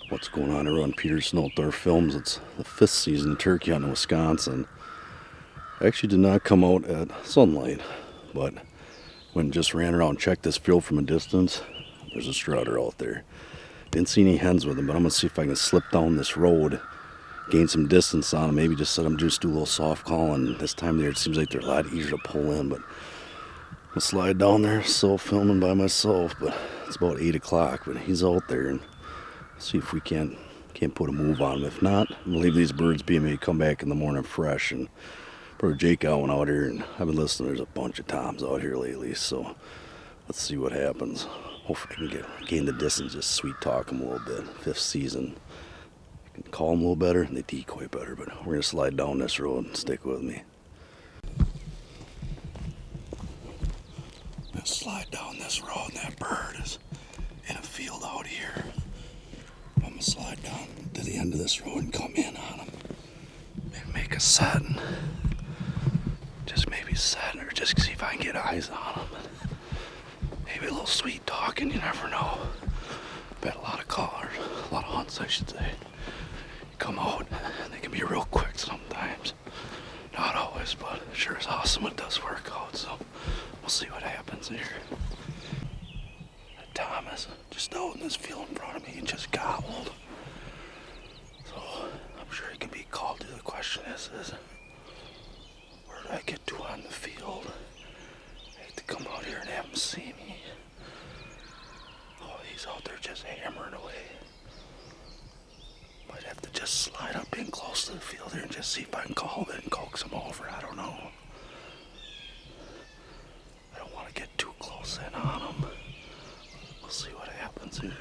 What's going on everyone? Peter Snow Outdoor Films. It's the 5th season turkey hunt in Wisconsin. I actually did not come out at sunlight, but when just ran around and checked this field from a distance, there's a strutter out there. Didn't see any hens with him, but I'm gonna see if I can slip down this road, gain some distance on him, maybe just let him just do a little soft calling. This time of year it seems like they're a lot easier to pull in, but I'm gonna slide down there, still filming by myself, but it's about 8 o'clock, but he's out there and see if we can't put a move on him. If not, I'm gonna leave these birds be, maybe come back in the morning fresh. And brother Jake went out here, and I've been listening. There's a bunch of toms out here lately, so let's see what happens. Hopefully I can gain the distance, just sweet talk him a little bit. 5th season, I can call him a little better and they decoy better. But we're gonna slide down this road and stick with me. I'm gonna slide down this road, and that bird is in a field out here. I'm gonna slide down to the end of this road and come in on him. Maybe make a set and just maybe set, or just see if I can get eyes on him. Maybe a little sweet talking, you never know. Bet a lot of callers, a lot of hunts I should say, come out and they can be real quick sometimes. Not always, but it sure is awesome when it does work out, so we'll see what happens here. Thomas just out in this field in front of me, he just gobbled. So I'm sure he can be called to. The question is where did I get to on the field? I hate to come out here and have him see me. Oh, he's out there just hammering away. Might have to just slide up in close to the field here and just see if I can call it and coax him over. I don't know. I don't want to get too close in on him. We'll see what happens here.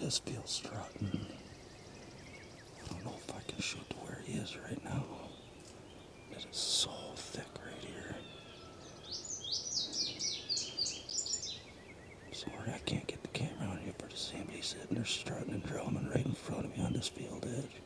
this field strutting. I don't know if I can shoot to where he is right now. It is so thick right here. Sorry, I can't get the camera on here for to see him. He's sitting there strutting and drumming right in front of me on this field edge.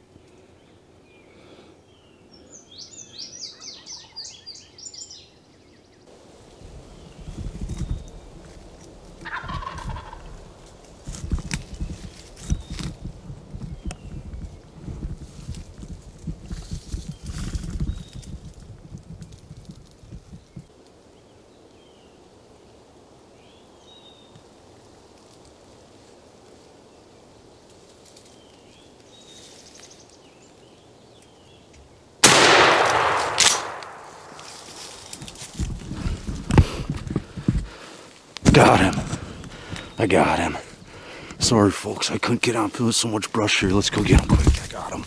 Got him. I got him. Sorry, folks, I couldn't get on. Feeling so much brush here. Let's go get him quick. I got him.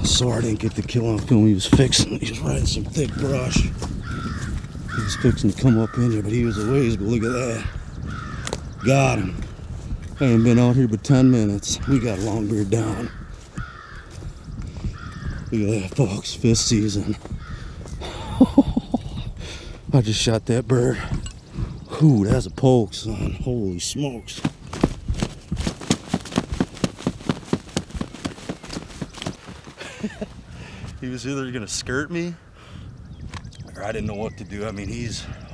Sorry I didn't get the kill on film. He was riding some thick brush. He was fixing to come up in here, but he was a ways. But look at that. Got him. I haven't been out here but 10 minutes. We got longbeard down. Look at that, folks. 5th season. I just shot that bird. Ooh, that's a poke, son. Holy smokes. He was either gonna skirt me or I didn't know what to do. I mean,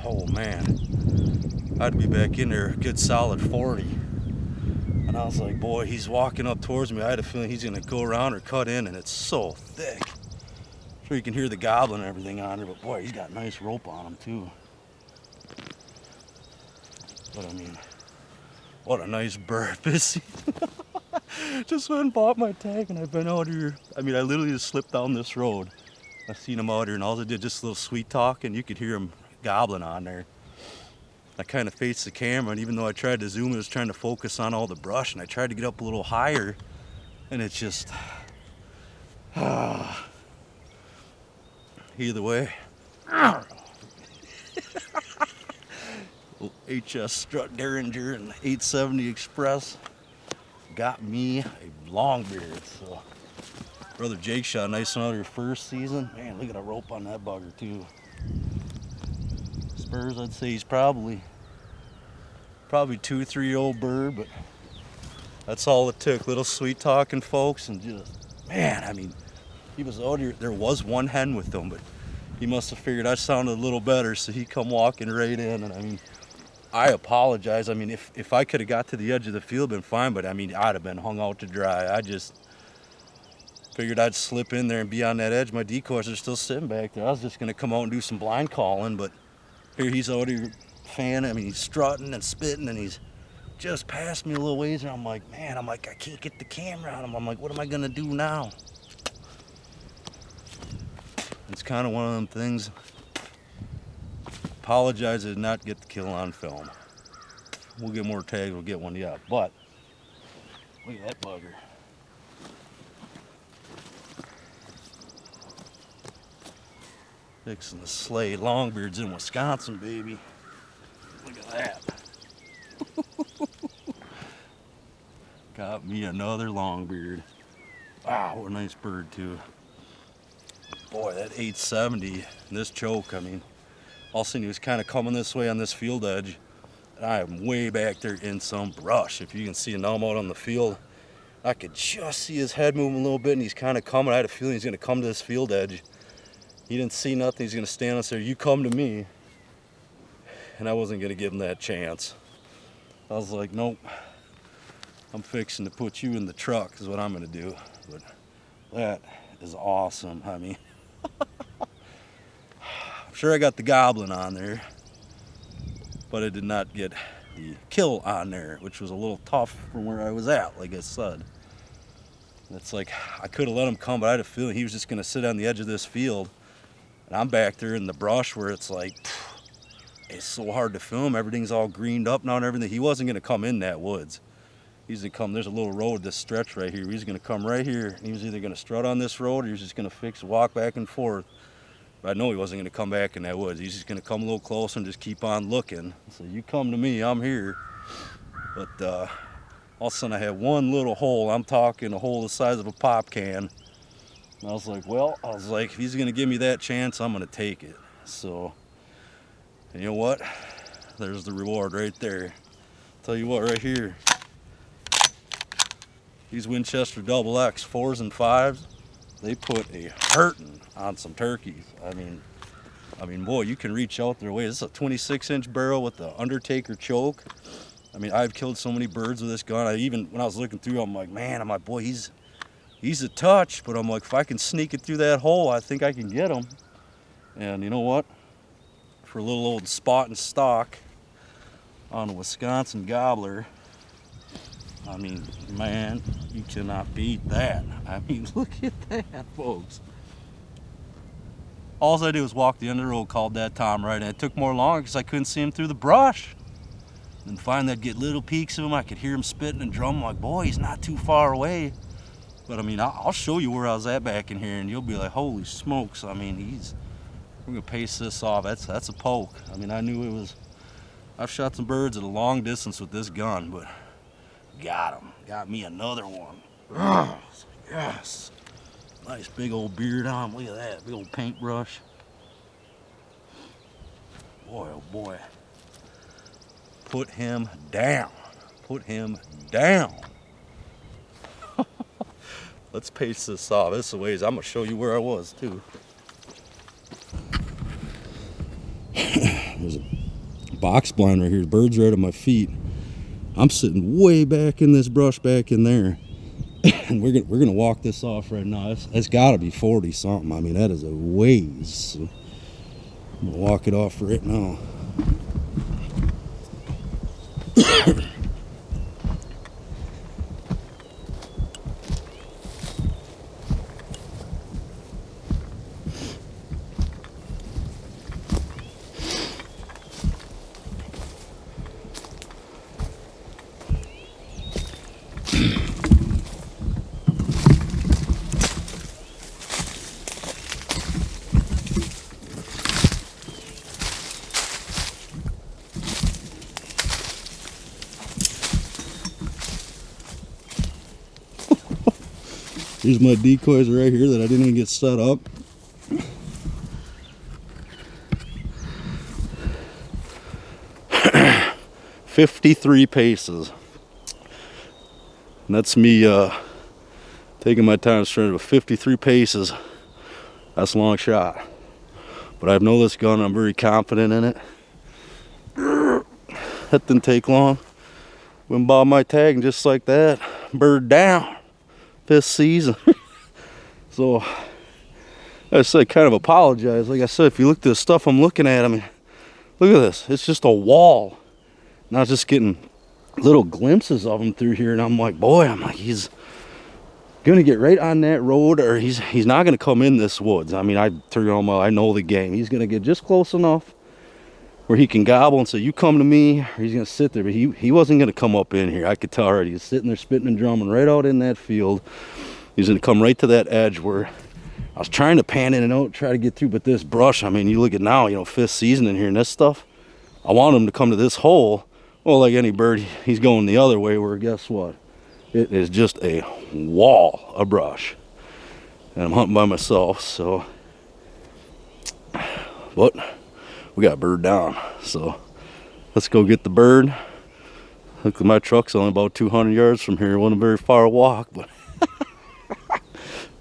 oh man. I'd be back in there a good solid 40. And I was like, boy, he's walking up towards me. I had a feeling he's gonna go around or cut in, and it's so thick. Sure you can hear the gobbler and everything on there, but boy, he's got nice rope on him too. But I mean, what a nice bird. Busy. Just went and bought my tag, and I've been out here. I mean, I literally just slipped down this road. I seen him out here, and all I did just a little sweet talk, and you could hear him gobbling on there. I kind of faced the camera, and even though I tried to zoom, it was trying to focus on all the brush, and I tried to get up a little higher, and it's just either way. HS Strut Derringer and 870 Express got me a longbeard. So brother Jake shot a nice one out of your 1st season. Man, look at the rope on that bugger too. Spurs, I'd say he's probably 2-3-year-old bird, but that's all it took. Little sweet talking, folks, and just, man, I mean, he was out here. There was one hen with him, but he must have figured I sounded a little better, so he come walking right in. And I mean, I apologize. I mean, if I could have got to the edge of the field, been fine, but I mean, I'd have been hung out to dry. I just figured I'd slip in there and be on that edge. My decoys are still sitting back there. I was just gonna come out and do some blind calling, but here he's out here fanning. I mean, he's strutting and spitting, and he's just passed me a little ways, and I'm like, man, I can't get the camera on him. I'm like, what am I gonna do now? It's kind of one of them things. Apologize I did not get the kill on film. We'll get more tags, we'll get one yet, but look at that bugger. Fixing the slay. Longbeard's in Wisconsin, baby. Look at that. Got me another longbeard. Wow, what a nice bird too. Boy, that 870, this choke, I mean, all of a sudden he was kind of coming this way on this field edge, and I am way back there in some brush. If you can see now I'm out on the field, I could just see his head moving a little bit, and he's kind of coming. I had a feeling he's going to come to this field edge. He didn't see nothing. He's going to stand us there. You come to me. And I wasn't going to give him that chance. I was like, nope. I'm fixing to put you in the truck is what I'm going to do. But that is awesome. I mean, I'm sure I got the goblin on there, but I did not get the kill on there, which was a little tough from where I was at, like I said. It's like I could have let him come, but I had a feeling he was just going to sit on the edge of this field. And I'm back there in the brush where it's like, it's so hard to film. Everything's all greened up now and everything. He wasn't going to come in that woods. He's going to come, there's a little road, this stretch right here. He's going to come right here. He was either going to strut on this road or he was just going to walk back and forth. But I know he wasn't going to come back in that woods. He's just going to come a little closer and just keep on looking. So you come to me, I'm here. But all of a sudden I had one little hole. I'm talking a hole the size of a pop can. And I was like, if he's going to give me that chance, I'm going to take it. So, and you know what? There's the reward right there. Tell you what, right here. These Winchester Double X 4s and 5s, they put a hurting on some turkeys. I mean, boy, you can reach out their way. This is a 26-inch barrel with the Undertaker choke. I mean, I've killed so many birds with this gun. When I was looking through, I'm like, boy, he's a touch. But I'm like, if I can sneak it through that hole, I think I can get him. And you know what? For a little old spot and stock on a Wisconsin Gobbler, I mean, man, you cannot beat that. I mean, look at that, folks. All I did was walk the end of the road, called that Tom right, and it took more longer because I couldn't see him through the brush. And finally I'd get little peeks of him. I could hear him spitting and drumming. Like, boy, he's not too far away. But I mean, I'll show you where I was at back in here, and you'll be like, holy smokes. I mean, we're gonna pace this off. That's a poke. I mean, I knew it was. I've shot some birds at a long distance with this gun, but got him. Got me another one. Oh, yes. Nice big old beard on him. Look at that. Big old paintbrush. Boy, oh boy. Put him down. Put him down. Let's pace this off. This is a ways. I'm going to show you where I was, too. There's a box blind right here. The bird's right at my feet. I'm sitting way back in this brush back in there. And we're gonna walk this off right now. It's got to be 40 something. I mean, that is a ways. So I'm gonna walk it off right now. Here's my decoys right here that I didn't even get set up. $53 paces. And that's me taking my time straight with 53 paces. That's a long shot. But I know this gun, I'm very confident in it. That didn't take long. Went and bought my tag, and just like that, bird down. 5th season. So I said, kind of apologize. Like I said, if you look at the stuff I'm looking at, I mean, look at this. It's just a wall. Not just getting little glimpses of him through here, and I'm like, he's gonna get right on that road, or he's not gonna come in this woods. I mean, I know the game. He's gonna get just close enough where he can gobble and say, you come to me, or he's gonna sit there. But he wasn't gonna come up in here. I could tell already. He's sitting there spitting and drumming right out in that field. He's gonna come right to that edge where I was trying to pan in and out, try to get through, but this brush, I mean, you look at now, 5th season in here, and this stuff, I want him to come to this hole. Well, like any bird, he's going the other way, where guess what? It is just a wall of brush. And I'm hunting by myself, so. But we got bird down, so let's go get the bird. Look, my truck's only about 200 yards from here. It wasn't a very far walk, but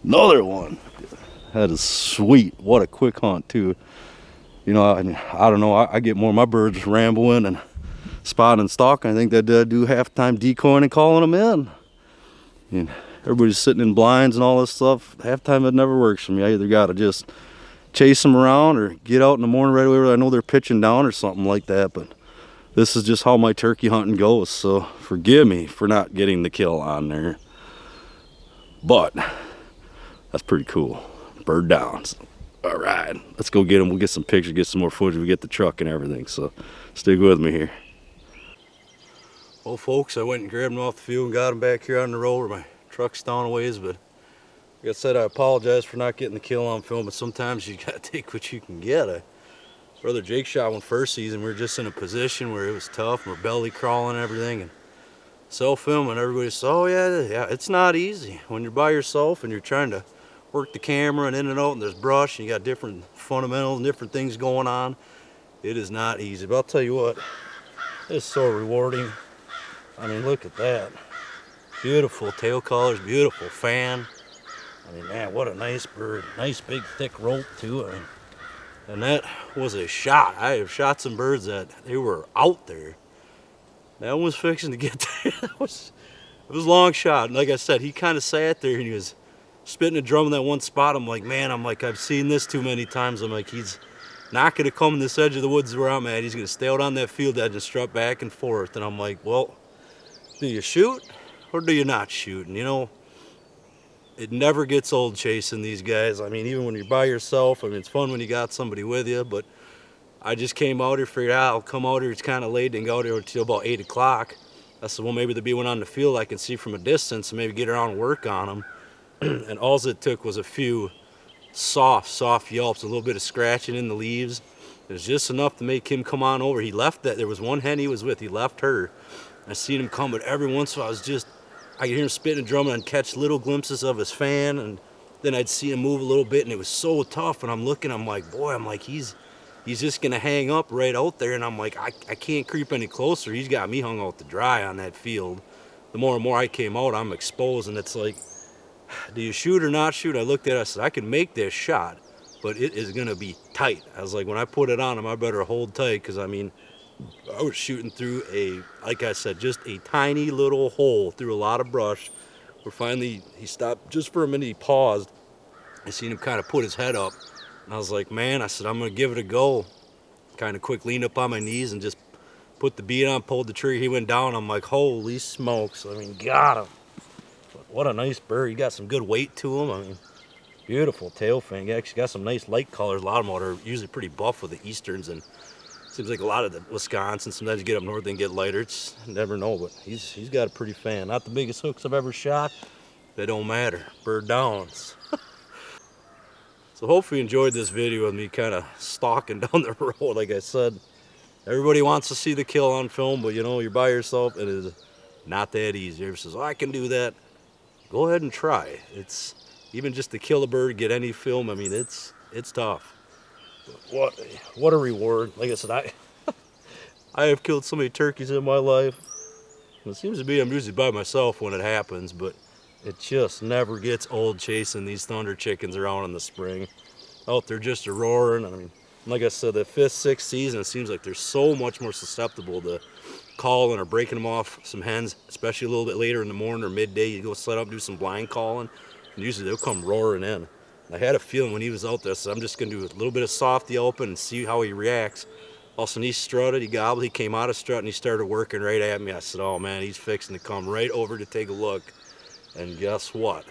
another one. That is sweet. What a quick hunt, too. I don't know. I get more of my birds rambling and spotting and stalking. I think that I do half the time decoying and calling them in. And everybody's sitting in blinds and all this stuff. Half the time it never works for me. I either got to just chase them around or get out in the morning right away where I know they're pitching down or something like that. But this is just how my turkey hunting goes. So forgive me for not getting the kill on there. But that's pretty cool. Bird down. So, all right, let's go get them. We'll get some pictures, get some more footage. We get the truck and everything. So stick with me here. Well, folks, I went and grabbed them off the field and got them back here on the road where my truck's down a ways, but Like I said, I apologize for not getting the kill on film, but sometimes you gotta take what you can get. Brother Jake shot one first season. We were just in a position where it was tough. We're belly crawling and everything, and self-filming. Everybody says, "Oh yeah, it's not easy when you're by yourself and you're trying to work the camera and in and out, and there's brush, and you got different fundamentals and different things going on. It is not easy." But I'll tell you what, it's so rewarding. I mean, look at that. Beautiful tail colors, beautiful fan. I mean, man, what a nice bird. Nice big thick rope too. I mean, and that was a shot. I have shot some birds that they were out there. That one was fixing to get there. It was a long shot. And like I said, he kind of sat there and he was spitting a drum in that one spot. I'm like, man, I've seen this too many times. I'm like, he's not going to come in this edge of the woods where I'm at. He's going to stay out on that field edge and strut back and forth. And I'm like, well, do you shoot or do you not shoot? And you know, it never gets old chasing these guys. I mean, even when you're by yourself, I mean, it's fun when you got somebody with you, but I just came out here, figured out I'll come out here, it's kind of late, and go out here until about 8 o'clock. I said, well, maybe there'll be one on the field I can see from a distance and maybe get around and work on them. And all it took was a few soft yelps, a little bit of scratching in the leaves. It was just enough to make him come on over. He left that, there was one hen he was with, he left her. I seen him come, but every once in a while I could hear him spitting and drumming and catch little glimpses of his fan, and then I'd see him move a little bit, and it was so tough. And I'm looking, I'm like, boy, he's just gonna hang up right out there. And I'm like, I can't creep any closer. He's got me hung out to dry on that field. The more and more I came out, I'm exposed, and it's like, do you shoot or not shoot? I looked at it, I said, I can make this shot, but it is gonna be tight. I was like, when I put it on him, I better hold tight, because I mean, I was shooting through like I said, just a tiny little hole through a lot of brush. Where finally he stopped just for a minute, he paused. I seen him kind of put his head up, and I was like, man, I said, I'm gonna give it a go. Kind of quick leaned up on my knees and just put the bead on, pulled the trigger, he went down. I'm like, holy smokes, I mean, got him. What a nice bird. He got some good weight to him. I mean, beautiful tail fin. He actually got some nice light colors. A lot of them are usually pretty buff with the Easterns, and seems like a lot of the Wisconsin, sometimes you get up north and get lighter. It's never know, but he's got a pretty fan. Not the biggest hooks I've ever shot. They don't matter. Bird downs. So hopefully you enjoyed this video of me kind of stalking down the road. Like I said, everybody wants to see the kill on film, but you know, you're by yourself. It is not that easy. Everybody says, oh, I can do that. Go ahead and try. It's even just to kill a bird, get any film. I mean, it's tough. What a reward. Like I said, I have killed so many turkeys in my life. It seems to be I'm usually by myself when it happens, but it just never gets old chasing these thunder chickens around in the spring. Out there just a roaring. I mean, like I said, the 5th, 6th season, it seems like they're so much more susceptible to calling or breaking them off some hens, especially a little bit later in the morning or midday. You go set up, do some blind calling, and usually they'll come roaring in. I had a feeling when he was out there, so I'm just going to do a little bit of soft yelping and see how he reacts. All of a sudden he strutted, he gobbled, he came out of strut, and he started working right at me. I said, oh man, he's fixing to come right over to take a look. And guess what?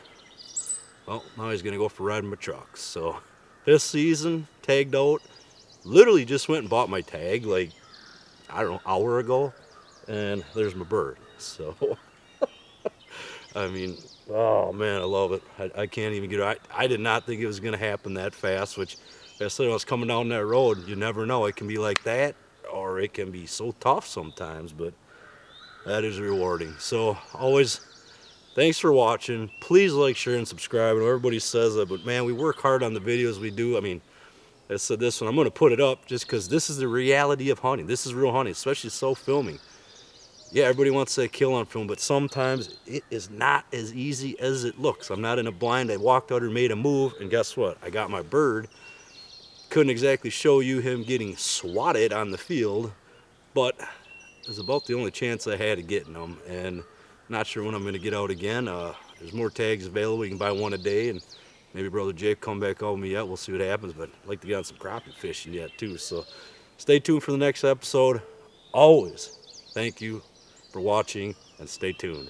Well, now he's going to go for riding my trucks. So this season, tagged out, literally just went and bought my tag like, I don't know, an hour ago. And there's my bird. So, I mean, oh man, I love it. I can't even get it. I did not think it was going to happen that fast, which I said, when I was coming down that road, you never know. It can be like that, or it can be so tough sometimes, but that is rewarding. So always, thanks for watching. Please like, share, and subscribe. I know everybody says that, but man, we work hard on the videos we do. I mean, I said this one, I'm going to put it up just because this is the reality of hunting. This is real hunting, especially self-filming. Yeah, everybody wants to kill on film, but sometimes it is not as easy as it looks. I'm not in a blind. I walked out and made a move, and guess what? I got my bird. Couldn't exactly show you him getting swatted on the field, but it was about the only chance I had of getting him, and not sure when I'm going to get out again. There's more tags available. You can buy one a day, and maybe Brother Jake come back on me yet. We'll see what happens, but I'd like to get on some crappie fishing yet too. So stay tuned for the next episode. Always thank you for watching, and stay tuned.